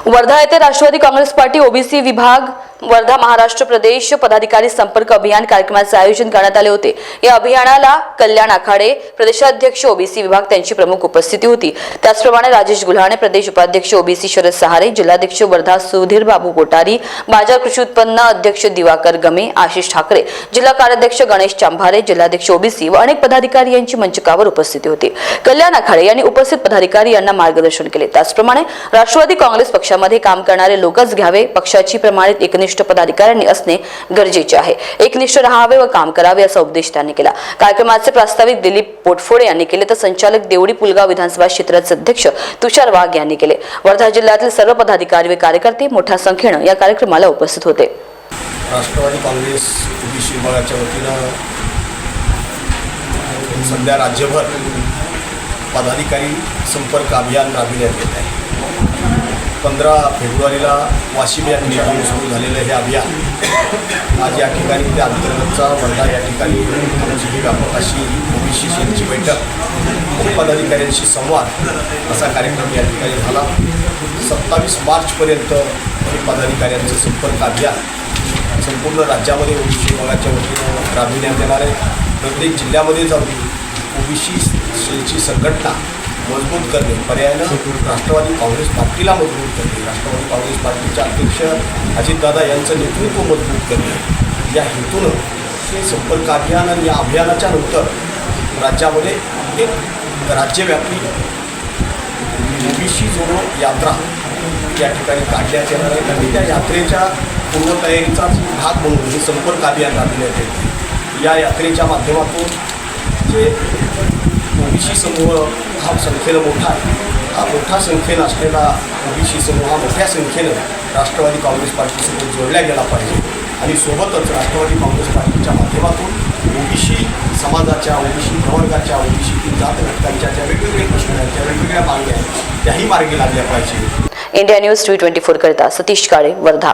वर्धा येथे Rashtrawadi Congress party OBC विभाग वर्धा महाराष्ट्र प्रदेश पदाधिकारी संपर्क अभियान कार्यक्रमाचे आयोजन करण्यात आले होते। या अभियानाला कल्याण आखाडे प्रदेशाध्यक्ष ओबीसी विभाग त्यांची प्रमुख उपस्थिती होती। त्याचप्रमाणे राजेश गुल्हाणे प्रदेश उपाध्यक्ष ओबीसी शरद सहारे, जिल्हाध्यक्ष वर्धा सुधीर बाबू कोठारी, बाजार कृषी उत्पन्न अध्यक्ष दिवाकर गमे, आशिष ठाकरे, जिल्हा कार्याध्यक्ष गणेश चांभारे, जिल्हाध्यक्ष ओबीसी व अनेक पदाधिकारी यांची मंचकावर उपस्थिती होती। कल्याण आखाडे यांनी उपस्थित पदाधिकारी यांना मार्गदर्शन केले। त्याचप्रमाणे राष्ट्रवादी काँग्रेस पक्षामध्ये काम करणारे लोकच घ्यावे, पक्षाची प्रमाणित एकनिष्ठ पदाधिकाऱ्यांनी असणे गरजेचे आहे, एकनिष्ठ राहावे व काम करावे असा उपदेश त्यांनी केला। कार्यक्रमाचे प्रास्ताविक दिलीप पोटफोडे यांनी केले तर संचालक देवडी पुलगाव विधानसभा क्षेत्राचे अध्यक्ष तुषार वाघ यांनी केले। वर्धा जिल्ह्यातील सर्व पदाधिकारी व कार्यकर्ते मोठ्या संख्येने या कार्यक्रमाला उपस्थित होते। राष्ट्रवादी काँग्रेस ओबीसी विभागाच्या वतीनं सध्या राज्यभर पदाधिकारी संपर्क अभियान राबविण्यात येत आहे। 15 फेब्रुवारीला वाशिम या ठिकाणी सुरू झालेलं हे अभियान आज या ठिकाणी त्या अंतर्गतचा वर्धा या ठिकाणी आमची व्यापक अशी ओबीसी सेलची बैठक पदाधिकाऱ्यांशी संवाद असा कार्यक्रम या ठिकाणी झाला। 27 मार्चपर्यंत हे पदाधिकाऱ्यांचं संपर्क अभियान संपूर्ण राज्यामध्ये ओबीसी विभागाच्या वतीनं राबविण्यात येणार आहे। प्रत्येक जिल्ह्यामध्ये जाऊन ओबीसी सेलची संघटना मजबूत करणे, पर्यायानं राष्ट्रवादी काँग्रेस पार्टीला मजबूत करणे, राष्ट्रवादी काँग्रेस पार्टीचे अध्यक्ष अजितदादा यांचं नेतृत्व मजबूत करणे या हेतूनं हे संपर्क अभियान आणि या अभियानाच्या नंतर राज्यामध्ये एक राज्यव्यापी ओबीसी जोडो यात्रा या ठिकाणी काढण्यात येणार आहे आणि त्या यात्रेच्या पूर्वतयारीचा भाग म्हणून हे संपर्क अभियान राबविण्यात येते। या यात्रेच्या माध्यमातून जे ओबीसी समूह हा संख्येनं मोठा आहे, हा मोठ्या संख्येनं असलेला ओबीसी समूह हा मोठ्या संख्येनं राष्ट्रवादी काँग्रेस पार्टीसोबत जोडला गेला पाहिजे आणि सोबतच राष्ट्रवादी काँग्रेस पार्टीच्या माध्यमातून ओबीसी समाजाच्या, ओबीसी प्रवर्गाच्या, ओबीसी जात घटकांच्या ज्या वेगवेगळे प्रश्न आहेत, ज्या वेगवेगळ्या मागण्या आहेत त्याही मार्गी लागल्या पाहिजे। इंडिया न्यूज 24 करिता सतीश काळे, वर्धा।